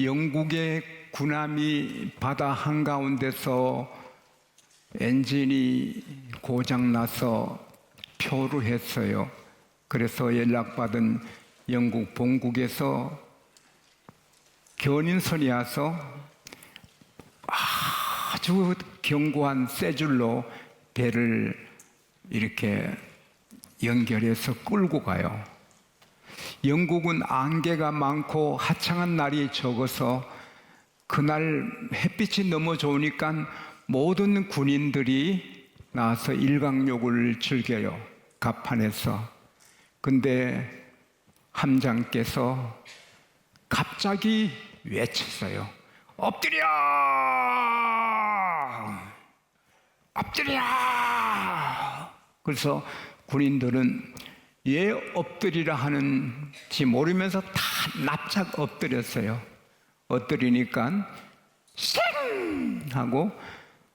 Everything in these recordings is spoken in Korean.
영국의 군함이 바다 한가운데서 엔진이 고장나서 표류했어요. 그래서 연락받은 영국 본국에서 견인선이 와서 아주 견고한 쇠줄로 배를 이렇게 연결해서 끌고 가요. 영국은 안개가 많고 화창한 날이 적어서 그날 햇빛이 너무 좋으니까 모든 군인들이 나와서 일광욕을 즐겨요. 갑판에서. 근데 함장께서 갑자기 외쳤어요. 엎드려! 엎드려! 그래서 군인들은 왜 엎드리라 하는지 모르면서 다 납작 엎드렸어요. 엎드리니까 쌩! 하고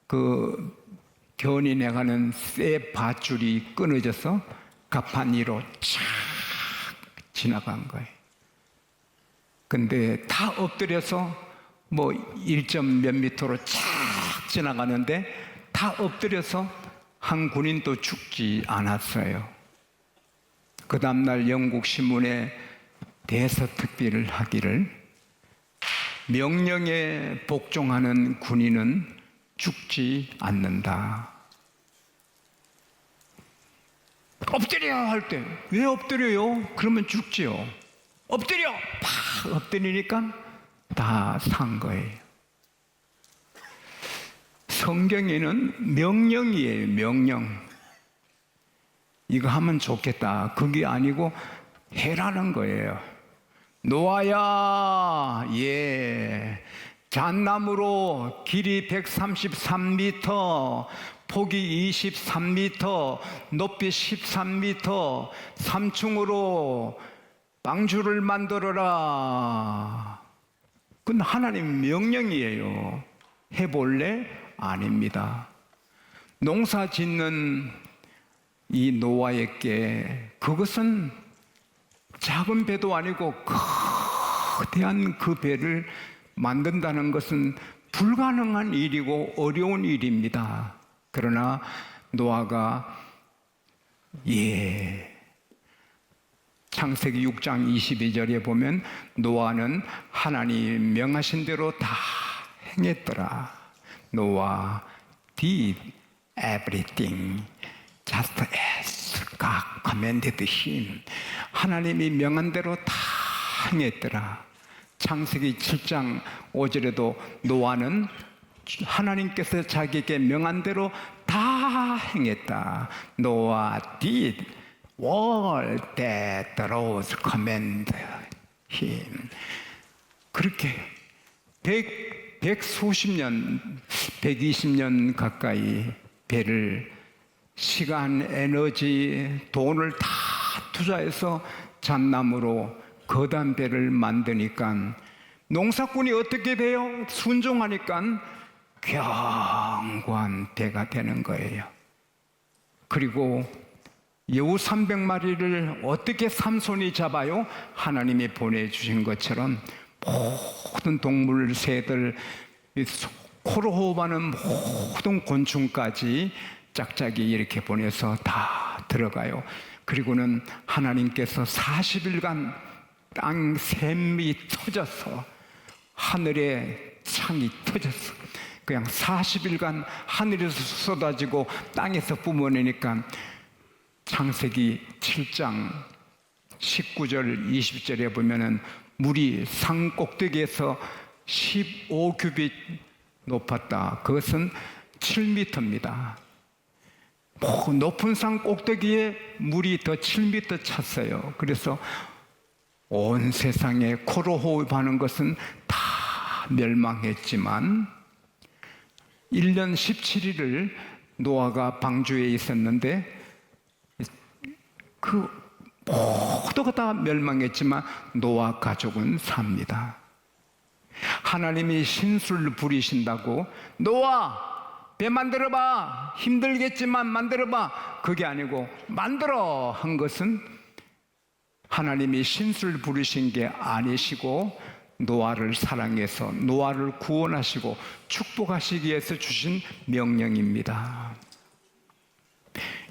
그 견인해가는 쇠 밧줄이 끊어져서 갑판 위로 착 지나간 거예요. 근데 다 엎드려서 뭐 1점 몇 미터로 착 지나가는데 다 엎드려서 한 군인도 죽지 않았어요. 그 다음날 영국 신문에 대서특필을 하기를 명령에 복종하는 군인은 죽지 않는다. 엎드려 할 때 왜 엎드려요? 그러면 죽지요. 엎드려! 팍 엎드리니까 다 산 거예요. 성경에는 명령이에요. 명령. 이거 하면 좋겠다. 그게 아니고 해라는 거예요. 노아야, 예. 잣나무로 길이 133m, 폭이 23m, 높이 13m, 3층으로 방주를 만들어라. 그건 하나님 명령이에요. 해볼래? 아닙니다. 농사 짓는 이 노아에게 그것은 작은 배도 아니고 거대한 그 배를 만든다는 것은 불가능한 일이고 어려운 일입니다. 그러나 노아가 창세기 6장 22절에 보면 노아는 하나님이 명하신 대로 다 행했더라. 노아 did everything just as God commanded him. 하나님이 명한 대로 다 행했더라. 창세기 7장 5절에도 노아는 하나님께서 자기에게 명한 대로 다 행했다. 노아 did all that the Lord commanded him. 그렇게 백수십 년, 120년 가까이 배를 시간, 에너지, 돈을 다 투자해서 잣나무로 거대한 배를 만드니까 농사꾼이 어떻게 돼요? 순종하니까 견고한 배가 되는 거예요. 그리고 여우 300마리를 어떻게 삼손이 잡아요? 하나님이 보내주신 것처럼 모든 동물, 새들, 코로 호흡하는 모든 곤충까지 짝짝이 이렇게 보내서 다 들어가요. 그리고는 하나님께서 40일간 땅 샘이 터져서 하늘에 창이 터졌어. 그냥 40일간 하늘에서 쏟아지고 땅에서 뿜어내니까 창세기 7장 19절 20절에 보면은 물이 산 꼭대기에서 15규빗 높았다. 그것은 7m입니다. 높은 산 꼭대기에 물이 더 7m 찼어요. 그래서 온 세상에 코로 호흡하는 것은 다 멸망했지만 1년 17일을 노아가 방주에 있었는데 그 모두가 다 멸망했지만 노아 가족은 삽니다. 하나님이 신술 부리신다고 노아 배 만들어봐. 힘들겠지만 만들어봐. 그게 아니고 만들어 한 것은 하나님이 신술 부르신 게 아니시고 노아를 사랑해서 노아를 구원하시고 축복하시기 위해서 주신 명령입니다.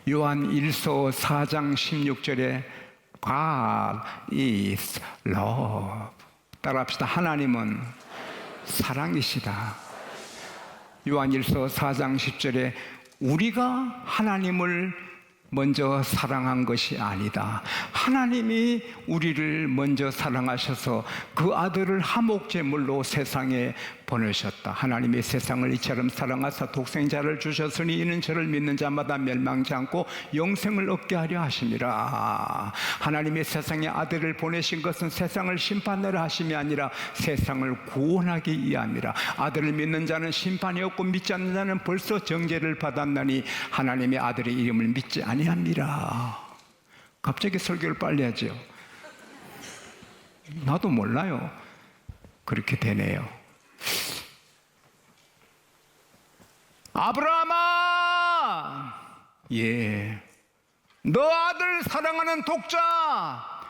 요한 1서 4장 16절에 God is love. 따라합시다. 하나님은 사랑이시다. 요한 1서 4장 10절에 우리가 하나님을 먼저 사랑한 것이 아니다. 하나님이 우리를 먼저 사랑하셔서 그 아들을 화목제물로 세상에 보내셨다. 하나님이 세상을 이처럼 사랑하사 독생자를 주셨으니 이는 저를 믿는 자마다 멸망치 않고 영생을 얻게 하려 하심이라. 하나님이 세상에 아들을 보내신 것은 세상을 심판하려 하심이 아니라 세상을 구원하기 위함이라. 아들을 믿는 자는 심판이 없고 믿지 않는 자는 벌써 정죄를 받았나니 하나님의 아들의 이름을 믿지 아니함이라. 갑자기 설교를 빨리 하죠. 나도 몰라요. 그렇게 되네요. 아브라함아, 너 아들 사랑하는 독자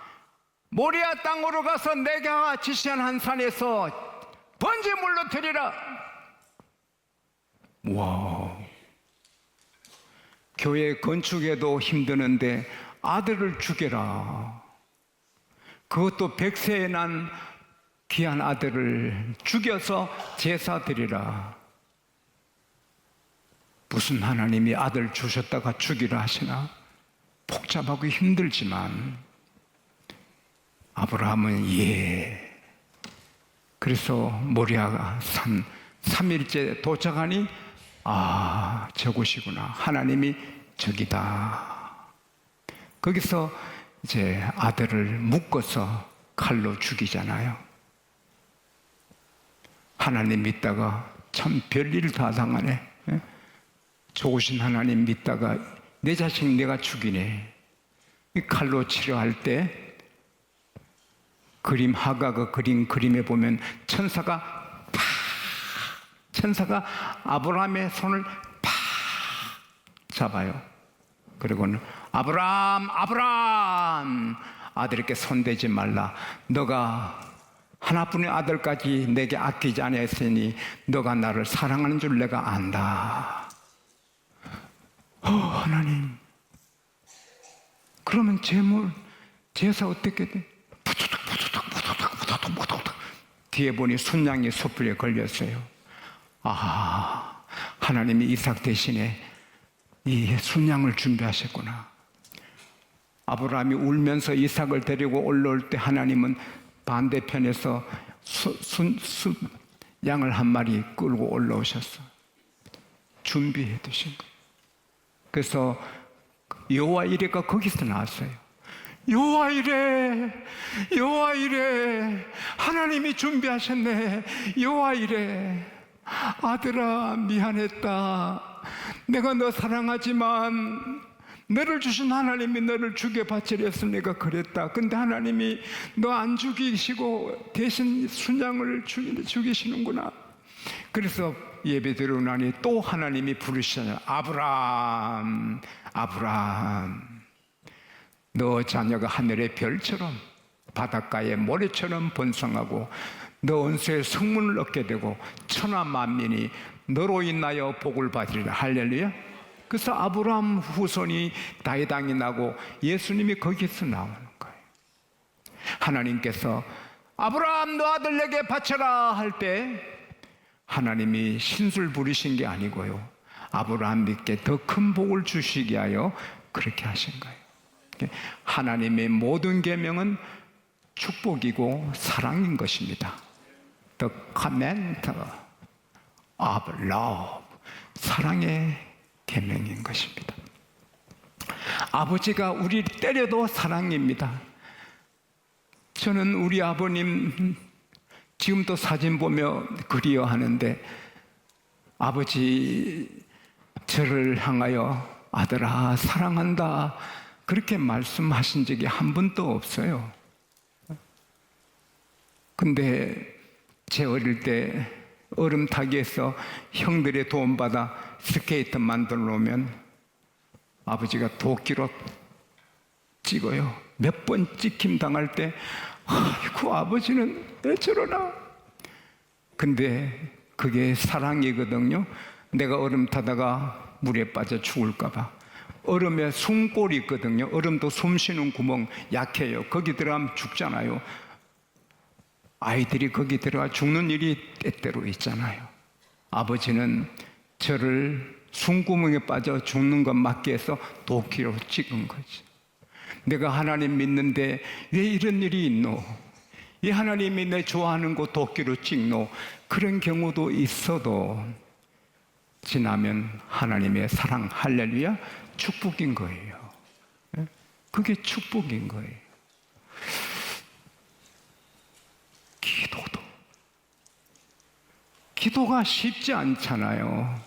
모리아 땅으로 가서 내가 지시한 한 산에서 번제물로 드리라. 와, 교회 건축에도 힘드는데 아들을 죽여라. 그것도 100세에 난 귀한 아들을 죽여서 제사 드리라. 무슨 하나님이 아들 주셨다가 죽이라 하시나? 복잡하고 힘들지만 아브라함은 그래서 모리아 산 3일째 도착하니 저곳이구나. 하나님이 저기다. 거기서 이제 아들을 묶어서 칼로 죽이잖아요. 하나님 믿다가 참 별일을 다 당하네. 좋으신 하나님 믿다가 내 자식 내가 죽이네. 이 칼로 치료할 때 하가가 그린 그림에 보면 천사가 아브라함의 손을 팍 잡아요. 그리고는 아브라함 아들에게 손대지 말라. 너가 하나뿐인 아들까지 내게 아끼지 아니했으니 너가 나를 사랑하는 줄 내가 안다. 하나님, 그러면 제사 어떻게 돼? 뒤에 보니 순양이 숯불에 걸렸어요. 하나님이 이삭 대신에 이 순양을 준비하셨구나. 아브라함이 울면서 이삭을 데리고 올라올 때 하나님은 반대편에서 양을 한 마리 끌고 올라오셨어. 준비해 두신 거예요. 그래서 여호와 이레가 거기서 나왔어요. 여호와 이레 하나님이 준비하셨네. 여호와 이레 아들아 미안했다. 내가 너 사랑하지만 너를 주신 하나님이 너를 죽여 바치려서 내가 그랬다. 근데 하나님이 너 안 죽이시고 대신 순양을 죽이시는구나. 그래서 예배 드리고 나니 또 하나님이 부르시잖아요. 아브라함 너 자녀가 하늘의 별처럼 바닷가의 모래처럼 번성하고 너 원수의 성문을 얻게 되고 천하 만민이 너로 인하여 복을 받으리라. 할렐루야. 그래서 아브라함 후손이 다윗왕이 나고 예수님이 거기서 나오는 거예요. 하나님께서 아브라함 너 아들 내게 바쳐라 할 때 하나님이 신술 부리신 게 아니고요, 아브라함께 더 큰 복을 주시기 위하여 그렇게 하신 거예요. 하나님의 모든 계명은 축복이고 사랑인 것입니다. The command of love, 사랑의 계명인 것입니다. 아버지가 우리를 때려도 사랑입니다. 저는 우리 아버님 지금도 사진 보며 그리워하는데, 아버지 저를 향하여 아들아 사랑한다 그렇게 말씀하신 적이 한 번도 없어요. 근데 제 어릴 때 얼음 타기에서 형들의 도움받아 스케이트 만들어 놓으면 아버지가 도끼로 찍어요. 몇 번 찍힘 당할 때 아이고 아버지는 왜 저러나. 근데 그게 사랑이거든요. 내가 얼음 타다가 물에 빠져 죽을까 봐. 얼음에 숨골이 있거든요. 얼음도 숨 쉬는 구멍 약해요. 거기 들어가면 죽잖아요. 아이들이 거기 들어가 죽는 일이 때때로 있잖아요. 아버지는 저를 숨구멍에 빠져 죽는 것 맞게 해서 도끼로 찍은 거지. 내가 하나님 믿는데 왜 이런 일이 있노? 이 하나님이 내 좋아하는 거 도끼로 찍노? 그런 경우도 있어도 지나면 하나님의 사랑, 할렐루야, 축복인 거예요. 그게 축복인 거예요. 기도가 쉽지 않잖아요.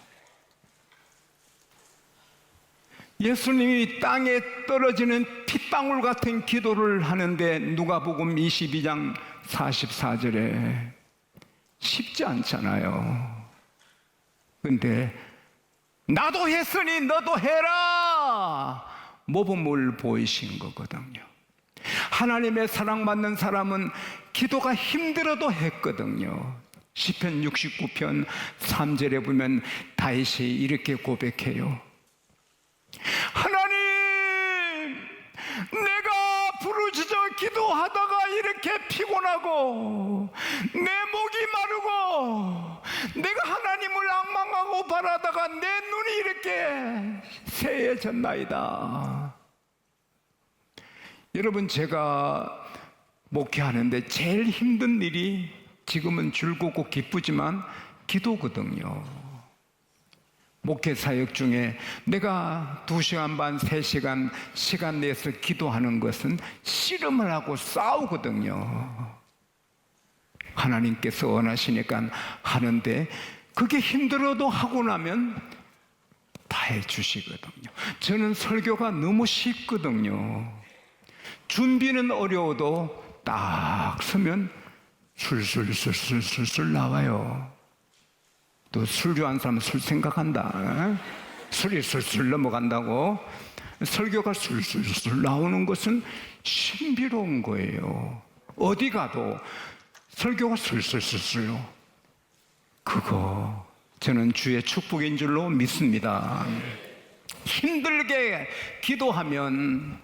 예수님이 땅에 떨어지는 핏방울 같은 기도를 하는데 누가복음 22장 44절에 쉽지 않잖아요. 근데 나도 했으니 너도 해라 모범을 보이신 거거든요. 하나님의 사랑받는 사람은 기도가 힘들어도 했거든요. 시편 69편 3절에 보면 다윗이 이렇게 고백해요. 하나님, 내가 부르짖어 기도하다가 이렇게 피곤하고 내 목이 마르고 내가 하나님을 앙망하고 바라다가 내 눈이 이렇게 새해졌나이다. 여러분, 제가 목회하는데 제일 힘든 일이 지금은 즐겁고 기쁘지만 기도거든요. 목회 사역 중에 내가 2시간 반, 3시간 시간 내서 기도하는 것은 씨름을 하고 싸우거든요. 하나님께서 원하시니까 하는데 그게 힘들어도 하고 나면 다 해주시거든요. 저는 설교가 너무 쉽거든요. 준비는 어려워도 딱 서면 술술 나와요. 또 술 좋아하는 사람은 술 생각한다. 술이 술술 넘어간다고. 설교가 술술 나오는 것은 신비로운 거예요. 어디 가도 설교가 술술요. 그거 저는 주의 축복인 줄로 믿습니다. 힘들게 기도하면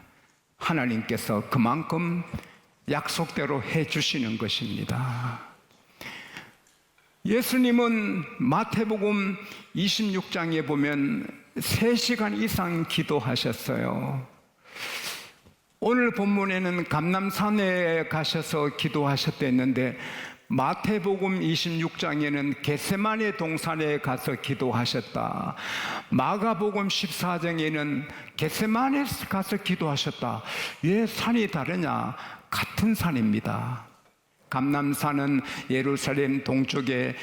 하나님께서 그만큼 약속대로 해주시는 것입니다. 예수님은 마태복음 26장에 보면 3시간 이상 기도하셨어요. 오늘 본문에는 감람산에 가셔서 기도하셨댔는데 마태복음 26장에는 겟세마네 동산에 가서 기도하셨다. 마가복음 14장에는 겟세마네에 가서 기도하셨다. 왜 산이 다르냐? 같은 산입니다. 감람산은 예루살렘 동쪽의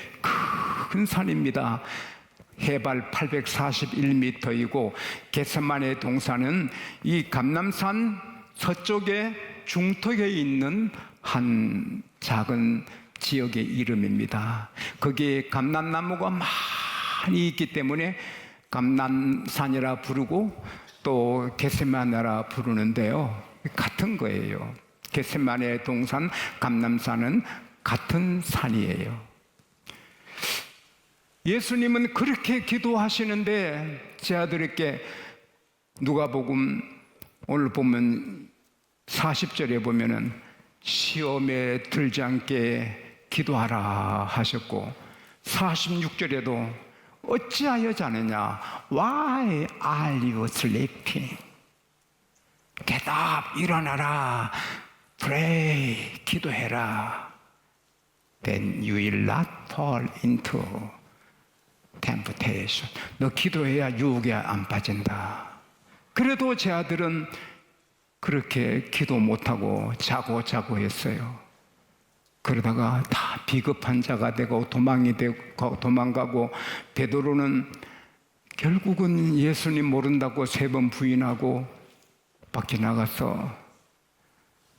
큰 산입니다. 해발 841m이고 겟세마네 동산은 이 감람산 서쪽의 중턱에 있는 한 작은 지역의 이름입니다. 거기에 감람나무가 많이 있기 때문에 감람산이라 부르고 또 겟세마네라 부르는데요. 같은 거예요. 겟세마네 동산, 감람산은 같은 산이에요. 예수님은 그렇게 기도하시는데 제 아들에게 누가복음 오늘 보면 40절에 보면은 시험에 들지 않게 기도하라 하셨고 46절에도 어찌하여 자느냐? Why are you sleeping? Get up, 일어나라. Pray, 기도해라. Then you will not fall into temptation. 너 기도해야 유혹에 안 빠진다. 그래도 제 아들은 그렇게 기도 못하고 자고 했어요. 그러다가 다 비겁한 자가 되고 도망가고 베드로는 결국은 예수님 모른다고 3번 부인하고 밖에 나가서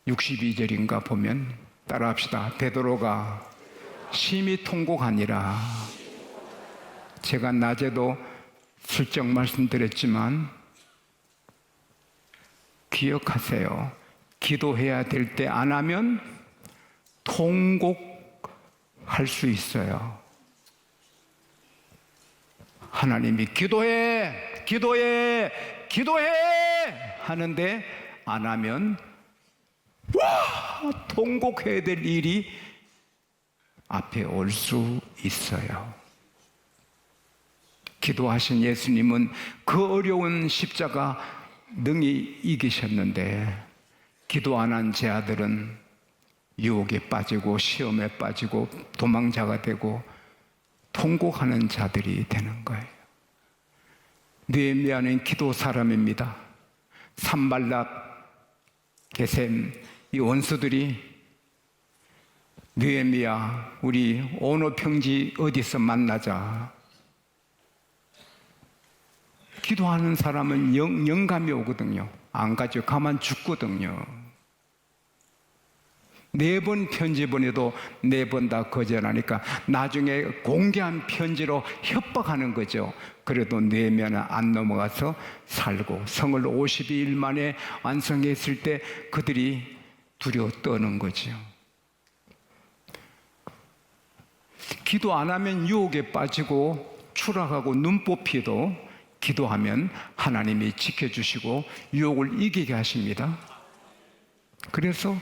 62절인가 보면 따라합시다. 베드로가 심히 통곡하니라. 제가 낮에도 슬쩍 말씀드렸지만 기억하세요. 기도해야 될 때 안 하면 통곡할 수 있어요. 하나님이 기도해, 기도해, 기도해 하는데 안 하면 통곡해야 될 일이 앞에 올 수 있어요. 기도하신 예수님은 그 어려운 십자가 능히 이기셨는데 기도 안 한 제 아들은 유혹에 빠지고 시험에 빠지고 도망자가 되고 통곡하는 자들이 되는 거예요. 느헤미야는 기도 사람입니다. 산발락, 게셈 이 원수들이 느헤미야 우리 어느 평지 어디서 만나자. 기도하는 사람은 영감이 오거든요. 안 가죠. 가만 죽거든요. 4번 편지 보내도 4번 다 거절하니까 나중에 공개한 편지로 협박하는 거죠. 그래도 느헤미야는 안 넘어가서 살고 성을 52일 만에 완성했을 때 그들이 두려워 떠는 거죠. 기도 안 하면 유혹에 빠지고 추락하고 눈 뽑히도 기도하면 하나님이 지켜주시고 유혹을 이기게 하십니다. 그래서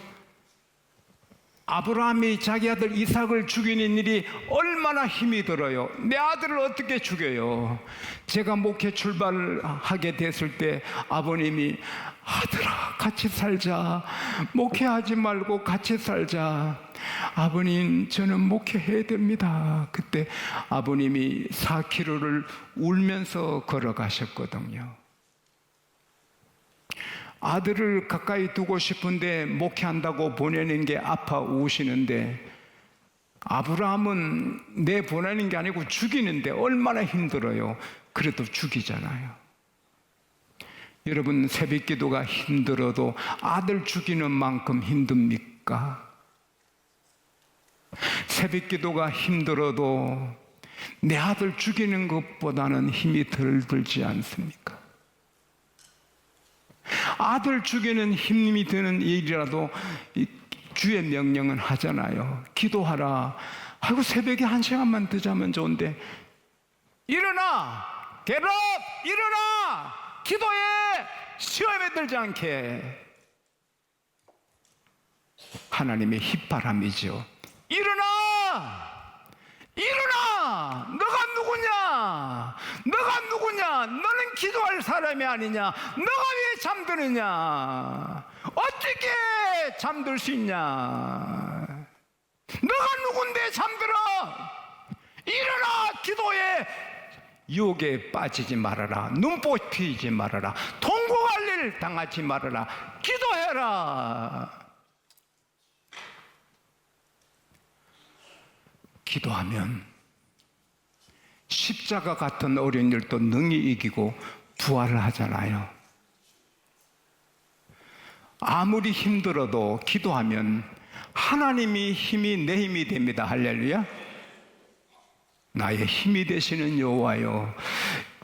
아브라함이 자기 아들 이삭을 죽이는 일이 얼마나 힘이 들어요. 내 아들을 어떻게 죽여요? 제가 목회 출발하게 됐을 때 아버님이 아들아 같이 살자, 목회하지 말고 같이 살자. 아버님 저는 목회해야 됩니다. 그때 아버님이 4km를 울면서 걸어가셨거든요. 아들을 가까이 두고 싶은데 목회한다고 보내는 게 아파 우시는데 아브라함은 내 보내는 게 아니고 죽이는데 얼마나 힘들어요. 그래도 죽이잖아요. 여러분 새벽 기도가 힘들어도 아들 죽이는 만큼 힘듭니까? 새벽 기도가 힘들어도 내 아들 죽이는 것보다는 힘이 덜 들지 않습니까? 아들 죽이는 힘이 드는 일이라도 주의 명령은 하잖아요. 기도하라. 아이고 새벽에 1시간만 더 자면 좋은데 일어나! get up! 일어나! 기도해! 시험에 들지 않게. 하나님의 휘바람이죠. 일어나! 일어나! 너가 누구냐? 너가 누구냐? 너는 기도할 사람이 아니냐? 너가 왜 잠드느냐? 어떻게 잠들 수 있냐? 너가 누군데 잠들어? 일어나! 기도해! 유혹에 빠지지 말아라. 눈 뽑히지 말아라. 통곡할 일 당하지 말아라. 기도해라. 기도하면 십자가 같은 어려운 일도 능히 이기고 부활을 하잖아요. 아무리 힘들어도 기도하면 하나님이 힘이 내 힘이 됩니다. 할렐루야. 나의 힘이 되시는 여호와여.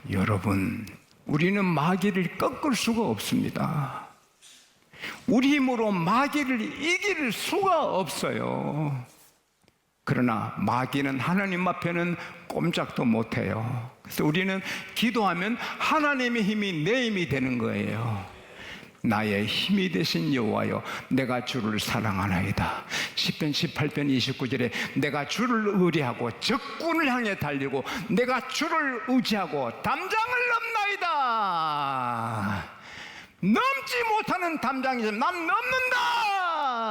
여러분 우리는 마귀를 꺾을 수가 없습니다. 우리 힘으로 마귀를 이길 수가 없어요. 그러나 마귀는 하나님 앞에는 꼼짝도 못해요. 그래서 우리는 기도하면 하나님의 힘이 내 힘이 되는 거예요. 나의 힘이 되신 여호와여 내가 주를 사랑하나이다. 시편 18편 29절에 내가 주를 의뢰하고 적군을 향해 달리고 내가 주를 의지하고 담장을 넘나이다. 넘지 못하는 담장이지만 난 넘는다.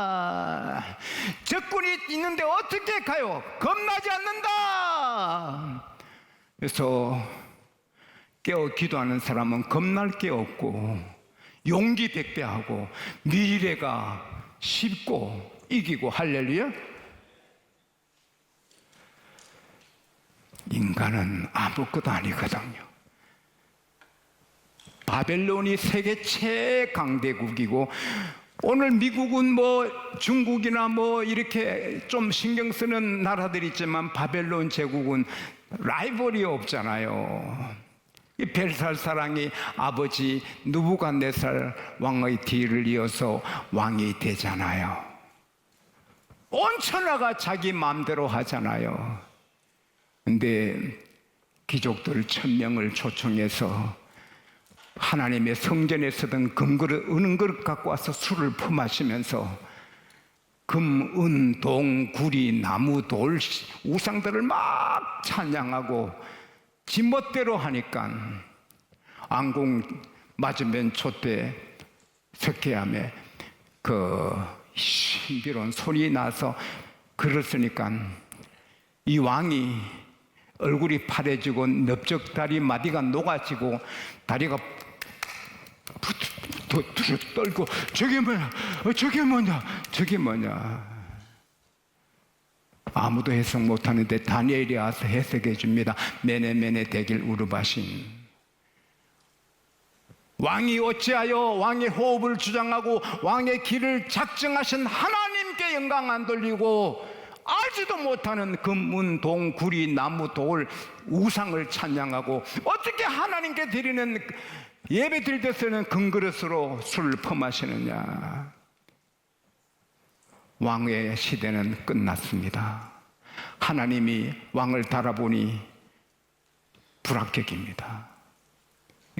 적군이 있는데 어떻게 가요? 겁나지 않는다. 그래서 깨어 기도하는 사람은 겁날 게 없고 용기 백배하고 미래가 쉽고 이기고. 할렐루야. 인간은 아무것도 아니거든요. 바벨론이 세계 최강대국이고 오늘 미국은 뭐 중국이나 뭐 이렇게 좀 신경 쓰는 나라들이 있지만 바벨론 제국은 라이벌이 없잖아요. 이 벨살사랑이 아버지 느부갓네살 왕의 뒤를 이어서 왕이 되잖아요. 온 천하가 자기 마음대로 하잖아요. 근데 귀족들 1000명을 초청해서 하나님의 성전에 쓰던 금그릇, 은그릇 갖고 와서 술을 퍼마시면서 금, 은, 동, 구리, 나무, 돌, 우상들을 막 찬양하고 지멋대로 하니까 안공 맞으면 촛대 석회암에 그 신비로운 소리 나서 그랬으니까 이 왕이 얼굴이 파래지고 넓적다리 마디가 녹아지고 다리가 떨고 저게 뭐야? 저게 뭐냐? 저게 뭐냐? 아무도 해석 못하는데 다니엘이 와서 해석해 줍니다. 메네메네 대길 우르바신. 왕이 어찌하여 왕의 호흡을 주장하고 왕의 길을 작정하신 하나님께 영광 안 돌리고 알지도 못하는 금문, 동, 구리, 나무, 돌, 우상을 찬양하고 어떻게 하나님께 드리는 예배 드릴 때 쓰는 금그릇으로 술을 퍼마시느냐? 왕의 시대는 끝났습니다. 하나님이 왕을 달아보니 불합격입니다.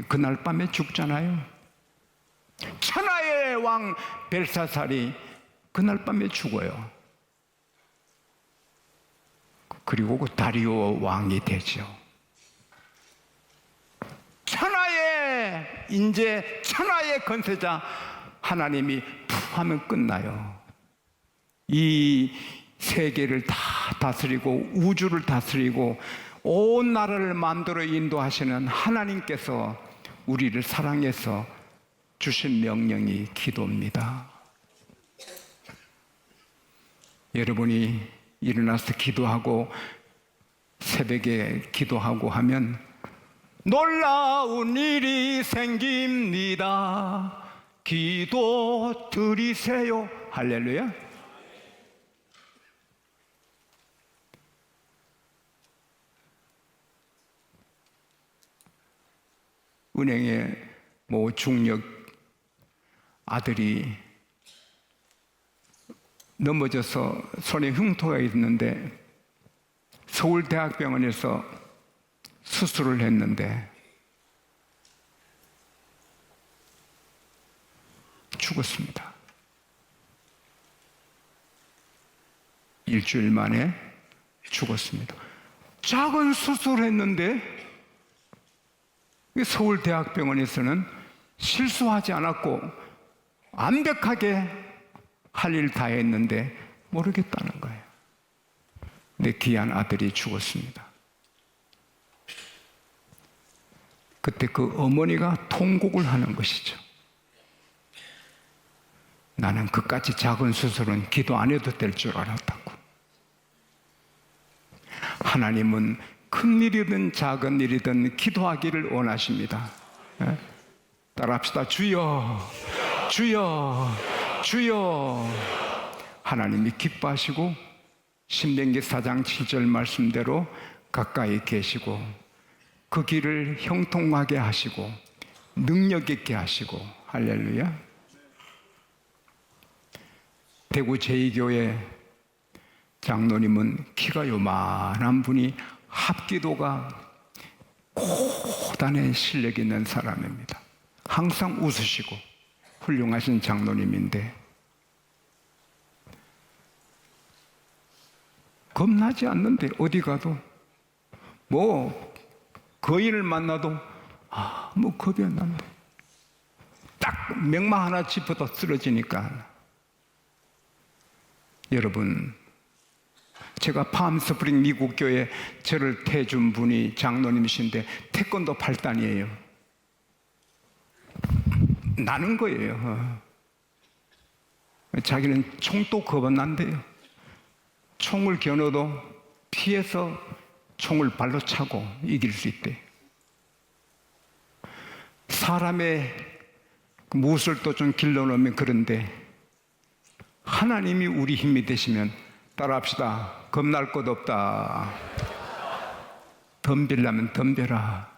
그날 밤에 죽잖아요. 천하의 왕 벨사살이 그날 밤에 죽어요. 그리고 그 다리오 왕이 되죠. 천하의 인재, 천하의 건세자 하나님이 푹 하면 끝나요. 이 세계를 다 다스리고 우주를 다스리고 온 나라를 마음대로 인도하시는 하나님께서 우리를 사랑해서 주신 명령이 기도입니다. 여러분이 일어나서 기도하고 새벽에 기도하고 하면 놀라운 일이 생깁니다. 기도 드리세요. 할렐루야. 은행에 뭐 중력 아들이 넘어져서 손에 흉터가 있는데 서울대학병원에서 수술을 했는데 죽었습니다. 일주일 만에 죽었습니다. 작은 수술을 했는데 서울대학병원에서는 실수하지 않았고 완벽하게 할 일 다 했는데 모르겠다는 거예요. 내 귀한 아들이 죽었습니다. 그때 그 어머니가 통곡을 하는 것이죠. 나는 그까지 작은 수술은 기도 안 해도 될 줄 알았다고. 하나님은 큰 일이든 작은 일이든 기도하기를 원하십니다. 따라합시다. 주여, 주여, 주여. 하나님이 기뻐하시고 신명기 4장 7절 말씀대로 가까이 계시고 그 길을 형통하게 하시고 능력 있게 하시고 할렐루야. 대구 제2교회 장로님은 키가 요만한 분이 합기도가 고단한 실력 있는 사람입니다. 항상 웃으시고 훌륭하신 장로님인데 겁나지 않는데 어디 가도 뭐 거인을 만나도 뭐 겁이 안 난대. 딱 명마 하나 짚어도 쓰러지니까. 여러분, 제가 팜스프링 미국 교회 저를 태준 분이 장로님이신데 태권도 8단이에요. 나는 거예요. 자기는 총도 겁은 난대요. 총을 겨눠도 피해서 총을 발로 차고 이길 수 있대. 사람의 무엇을 또 좀 길러놓으면 그런데 하나님이 우리 힘이 되시면 따라합시다. 겁날 것 없다. 덤비려면 덤벼라.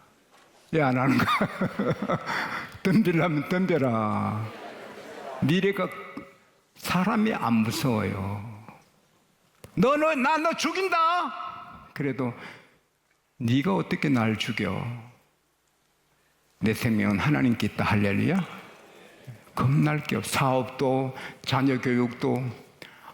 야, 안 하는 거야. 덤비려면 덤벼라. 미래가 사람이 안 무서워요. 나 너 죽인다. 그래도 네가 어떻게 날 죽여? 내 생명은 하나님께 있다. 할렐루야. 겁날 게 없어. 사업도 자녀 교육도.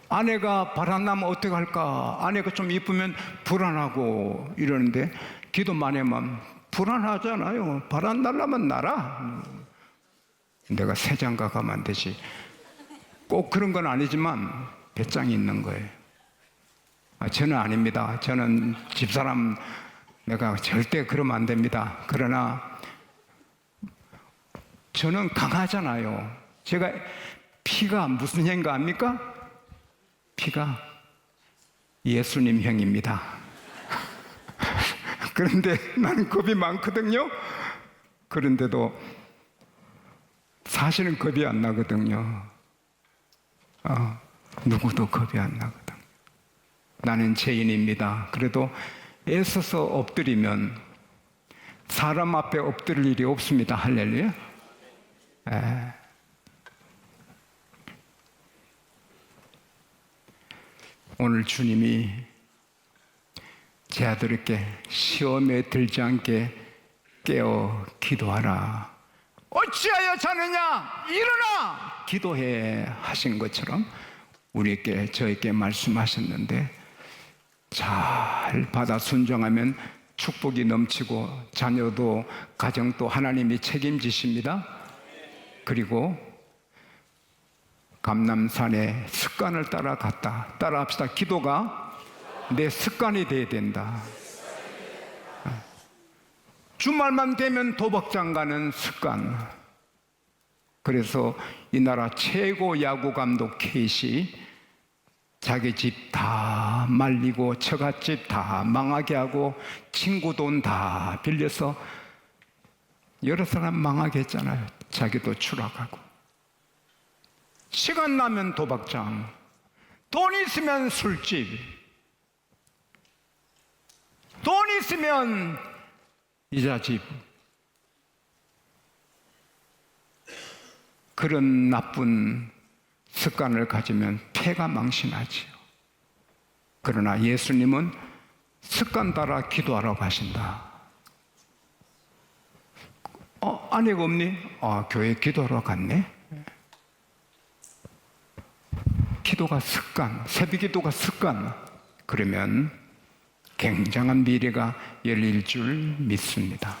아내가 바람나면 어떻게 할까? 아내가 좀 이쁘면 불안하고 이러는데 기도만 하면 불안하잖아요. 바람 날라면 날아. 내가 새 장가 가면 안 되지. 꼭 그런 건 아니지만 배짱이 있는 거예요. 저는 아닙니다. 저는 집사람 내가 절대 그러면 안 됩니다. 그러나 저는 강하잖아요. 제가 피가 무슨 형인가 압니까? 피가 예수님 형입니다. 그런데 나는 겁이 많거든요. 그런데도 사실은 겁이 안 나거든요. 누구도 겁이 안 나거든. 나는 죄인입니다. 그래도 애써서 엎드리면 사람 앞에 엎드릴 일이 없습니다. 할렐루야. 오늘 주님이 제 아들에게 시험에 들지 않게 깨어 기도하라. 어찌하여 자느냐? 일어나! 기도해 하신 것처럼 우리에게 저에게 말씀하셨는데 잘 받아 순종하면 축복이 넘치고 자녀도 가정도 하나님이 책임지십니다. 그리고 감람산에 습관을 따라갔다. 따라합시다. 기도가 내 습관이 돼야 된다. 주말만 되면 도박장 가는 습관. 그래서 이 나라 최고 야구 감독 케이시 자기 집 다 말리고 처갓집 다 망하게 하고 친구 돈 다 빌려서 여러 사람 망하게 했잖아요. 자기도 추락하고. 시간 나면 도박장, 돈 있으면 술집, 돈 있으면 이자집. 그런 나쁜 습관을 가지면 폐가 망신하지요. 그러나 예수님은 습관 따라 기도하라고 하신다. 아내가 없니? 교회 기도하러 갔네. 기도가 습관, 새벽 기도가 습관. 그러면 굉장한 미래가 열릴 줄 믿습니다.